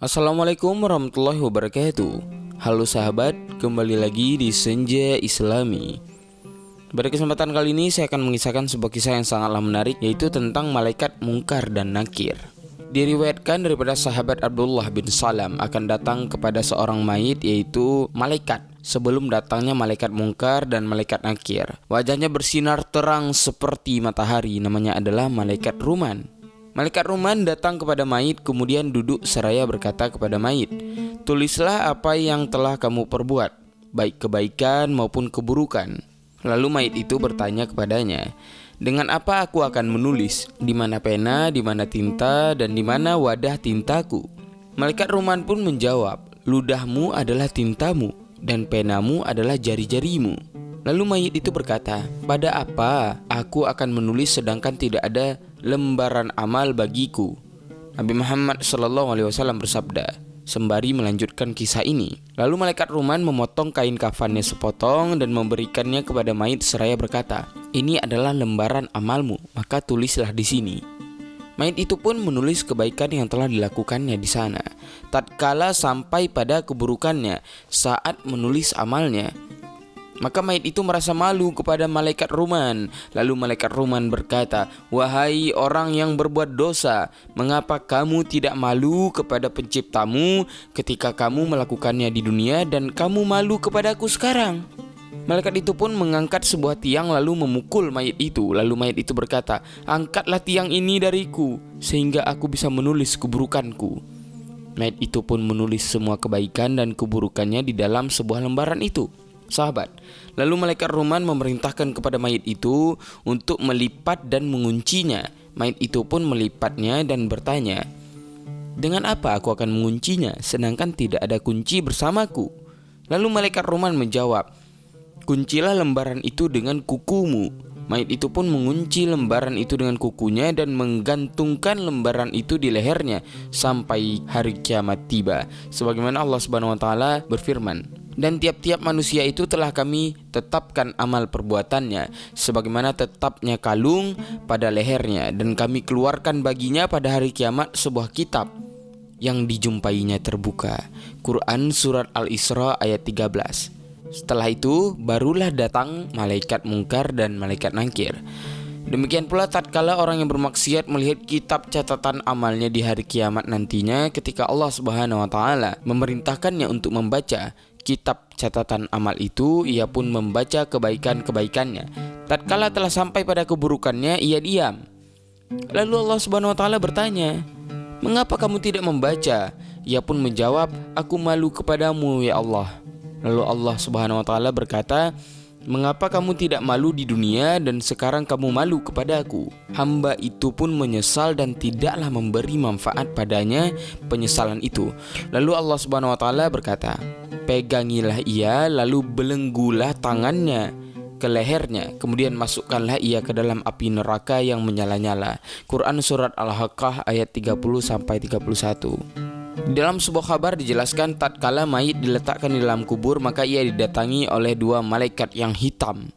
Assalamualaikum warahmatullahi wabarakatuh. Halo sahabat, kembali lagi di Senja Islami. Pada kesempatan kali ini saya akan mengisahkan sebuah kisah yang sangatlah menarik, yaitu tentang malaikat mungkar dan nakir. Diriwayatkan daripada sahabat Abdullah bin Salam akan datang kepada seorang mayit, yaitu malaikat, sebelum datangnya malaikat mungkar dan malaikat nakir. Wajahnya bersinar terang seperti matahari, namanya adalah malaikat Ruman. Malaikat Ruman datang kepada mayit, kemudian duduk seraya berkata kepada mayit, "Tulislah apa yang telah kamu perbuat, baik kebaikan maupun keburukan." Lalu mayit itu bertanya kepadanya, "Dengan apa aku akan menulis? Di mana pena, di mana tinta, dan di mana wadah tintaku?" Malaikat Ruman pun menjawab, "Ludahmu adalah tintamu, dan penamu adalah jari-jarimu." Lalu mayit itu berkata, "Pada apa aku akan menulis sedangkan tidak ada lembaran amal bagiku?" Nabi Muhammad SAW bersabda, sembari melanjutkan kisah ini. Lalu malaikat Ruman memotong kain kafannya sepotong dan memberikannya kepada mayit seraya berkata, "Ini adalah lembaran amalmu, maka tulislah di sini." Mayit itu pun menulis kebaikan yang telah dilakukannya di sana. Tatkala sampai pada keburukannya saat menulis amalnya, maka mayit itu merasa malu kepada malaikat Ruman. Lalu malaikat Ruman berkata, "Wahai orang yang berbuat dosa, mengapa kamu tidak malu kepada penciptamu ketika kamu melakukannya di dunia dan kamu malu kepadaku sekarang?" Malaikat itu pun mengangkat sebuah tiang lalu memukul mayit itu. Lalu mayit itu berkata, "Angkatlah tiang ini dariku sehingga aku bisa menulis keburukanku." Mayit itu pun menulis semua kebaikan dan keburukannya di dalam sebuah lembaran itu. Sahabat, lalu malaikat Ruman memerintahkan kepada mayit itu untuk melipat dan menguncinya. Mayit itu pun melipatnya dan bertanya, "Dengan apa aku akan menguncinya sedangkan tidak ada kunci bersamaku?" Lalu malaikat Ruman menjawab, "Kuncilah lembaran itu dengan kukumu." Mayit itu pun mengunci lembaran itu dengan kukunya dan menggantungkan lembaran itu di lehernya sampai hari kiamat tiba. Sebagaimana Allah Subhanahu wa taala berfirman, "Dan tiap-tiap manusia itu telah kami tetapkan amal perbuatannya sebagaimana tetapnya kalung pada lehernya, dan kami keluarkan baginya pada hari kiamat sebuah kitab yang dijumpainya terbuka." Quran Surat Al-Isra ayat 13. Setelah itu barulah datang malaikat mungkar dan malaikat nakir. Demikian pula tatkala orang yang bermaksiat melihat kitab catatan amalnya di hari kiamat nantinya, ketika Allah Subhanahu wa taala memerintahkannya untuk membaca kitab catatan amal itu, ia pun membaca kebaikan-kebaikannya. Tatkala telah sampai pada keburukannya, ia diam. Lalu Allah Subhanahu wa taala bertanya, "Mengapa kamu tidak membaca?" Ia pun menjawab, "Aku malu kepadamu ya Allah." Lalu Allah Subhanahu wa taala berkata, "Mengapa kamu tidak malu di dunia dan sekarang kamu malu kepadaku?" Hamba itu pun menyesal dan tidaklah memberi manfaat padanya penyesalan itu. Lalu Allah Subhanahu wa taala berkata, "Pegangilah ia, lalu belenggulah tangannya ke lehernya, kemudian masukkanlah ia ke dalam api neraka yang menyala-nyala." Quran Surat Al-Haqqah ayat 30-31. Di dalam sebuah kabar dijelaskan, tatkala mayit diletakkan di dalam kubur, maka ia didatangi oleh dua malaikat yang hitam.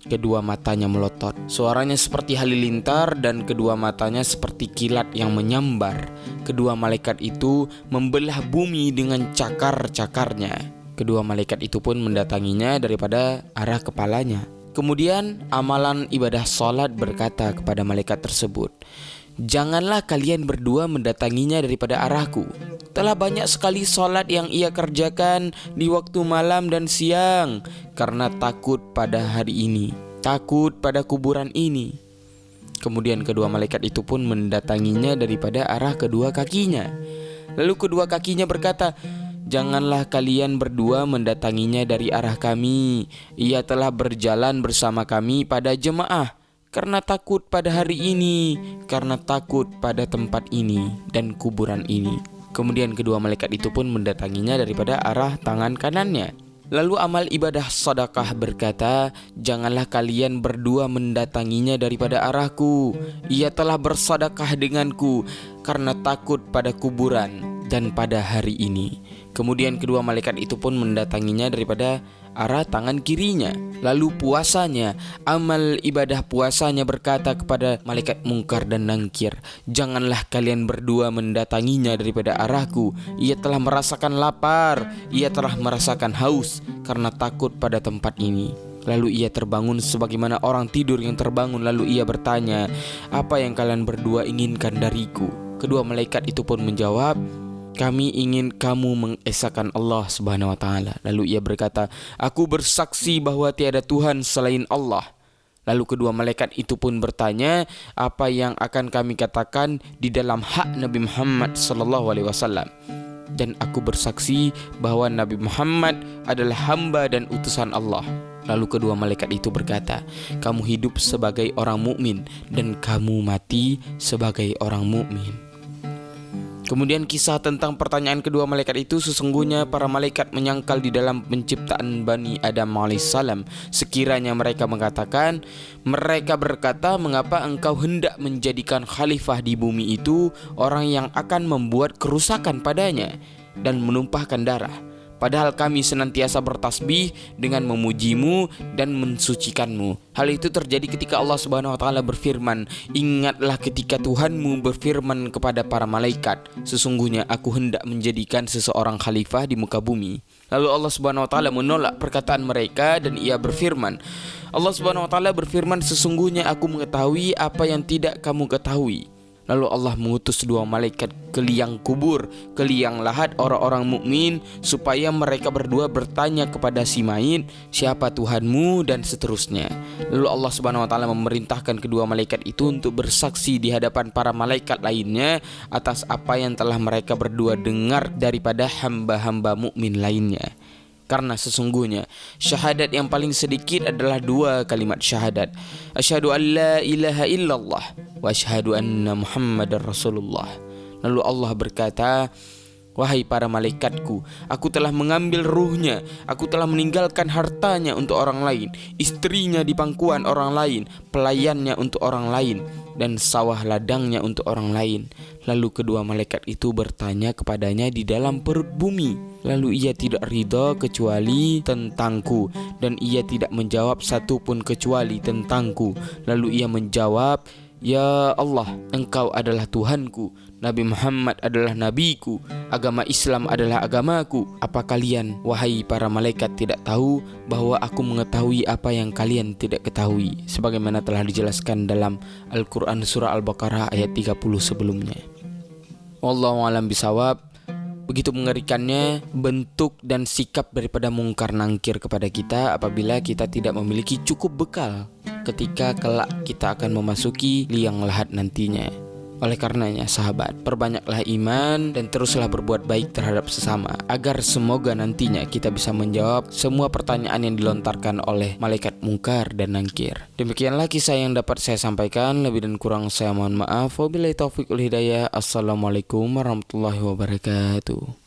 Kedua matanya melotot, suaranya seperti halilintar, dan kedua matanya seperti kilat yang menyambar. Kedua malaikat itu membelah bumi dengan cakar-cakarnya. Kedua malaikat itu pun mendatanginya daripada arah kepalanya. Kemudian amalan ibadah salat berkata kepada malaikat tersebut, "Janganlah kalian berdua mendatanginya daripada arahku. Telah banyak sekali salat yang ia kerjakan di waktu malam dan siang karena takut pada hari ini, takut pada kuburan ini." Kemudian kedua malaikat itu pun mendatanginya daripada arah kedua kakinya. Lalu kedua kakinya berkata, "Janganlah kalian berdua mendatanginya dari arah kami. Ia telah berjalan bersama kami pada jemaah karena takut pada hari ini, karena takut pada tempat ini dan kuburan ini." Kemudian kedua malaikat itu pun mendatanginya daripada arah tangan kanannya. Lalu amal ibadah sedekah berkata, "Janganlah kalian berdua mendatanginya daripada arahku. Ia telah bersedekah denganku karena takut pada kuburan dan pada hari ini." Kemudian kedua malaikat itu pun mendatanginya daripada arah tangan kirinya. Lalu puasanya, amal ibadah puasanya berkata kepada malaikat mungkar dan nangkir, janganlah kalian berdua mendatanginya daripada arahku. Ia telah merasakan lapar, ia telah merasakan haus karena takut pada tempat ini. Lalu ia terbangun sebagaimana orang tidur yang terbangun. Lalu ia bertanya, apa yang kalian berdua inginkan dariku? Kedua malaikat itu pun menjawab, kami ingin kamu mengesahkan Allah Subhanahu wa taala. Lalu ia berkata, aku bersaksi bahwa tiada Tuhan selain Allah. Lalu kedua malaikat itu pun bertanya, apa yang akan kami katakan di dalam hak Nabi Muhammad sallallahu alaihi wasallam? Dan aku bersaksi bahwa Nabi Muhammad adalah hamba dan utusan Allah. Lalu kedua malaikat itu berkata, kamu hidup sebagai orang mukmin dan kamu mati sebagai orang mukmin. Kemudian kisah tentang pertanyaan kedua malaikat itu, sesungguhnya para malaikat menyangkal di dalam penciptaan Bani Adam alaihissalam. Sekiranya mereka mengatakan, mereka berkata, mengapa engkau hendak menjadikan khalifah di bumi itu orang yang akan membuat kerusakan padanya dan menumpahkan darah? Padahal kami senantiasa bertasbih dengan memujimu dan mensucikanmu. Hal itu terjadi ketika Allah Subhanahu wa taala berfirman, ingatlah ketika Tuhanmu berfirman kepada para malaikat, sesungguhnya aku hendak menjadikan seseorang khalifah di muka bumi. Lalu Allah Subhanahu wa taala menolak perkataan mereka dan ia berfirman, Allah Subhanahu wa taala berfirman, sesungguhnya aku mengetahui apa yang tidak kamu ketahui. Lalu Allah mengutus dua malaikat ke liang kubur, ke liang lahat orang-orang mukmin, supaya mereka berdua bertanya kepada si mayit, siapa Tuhanmu, dan seterusnya. Lalu Allah Subhanahu wa taala memerintahkan kedua malaikat itu untuk bersaksi di hadapan para malaikat lainnya atas apa yang telah mereka berdua dengar daripada hamba-hamba mukmin lainnya. Karena sesungguhnya syahadat yang paling sedikit adalah dua kalimat syahadat, asyhadu an la ilaha illallah wa asyhadu anna muhammadar rasulullah. Lalu Allah berkata, wahai para malaikatku, aku telah mengambil ruhnya, aku telah meninggalkan hartanya untuk orang lain, istrinya di pangkuan orang lain, pelayannya untuk orang lain, dan sawah ladangnya untuk orang lain. Lalu kedua malaikat itu bertanya kepadanya di dalam perut bumi. Lalu ia tidak ridha kecuali tentangku, dan ia tidak menjawab satu pun kecuali tentangku. Lalu ia menjawab, ya Allah, engkau adalah Tuhanku, Nabi Muhammad adalah nabiku, agama Islam adalah agamaku. Apa kalian, wahai para malaikat, tidak tahu bahwa aku mengetahui apa yang kalian tidak ketahui, sebagaimana telah dijelaskan dalam Al-Quran surah Al-Baqarah ayat 30 sebelumnya. Wallahu a'lam bishawab. Begitu mengerikannya bentuk dan sikap daripada mungkar nangkir kepada kita apabila kita tidak memiliki cukup bekal ketika kelak kita akan memasuki liang lahat nantinya. Oleh karenanya sahabat, perbanyaklah iman dan teruslah berbuat baik terhadap sesama, agar semoga nantinya kita bisa menjawab semua pertanyaan yang dilontarkan oleh malaikat mungkar dan nangkir. Demikianlah kisah yang dapat saya sampaikan, lebih dan kurang saya mohon maaf. Wabillahi taufiq wal hidayah. Assalamualaikum warahmatullahi wabarakatuh.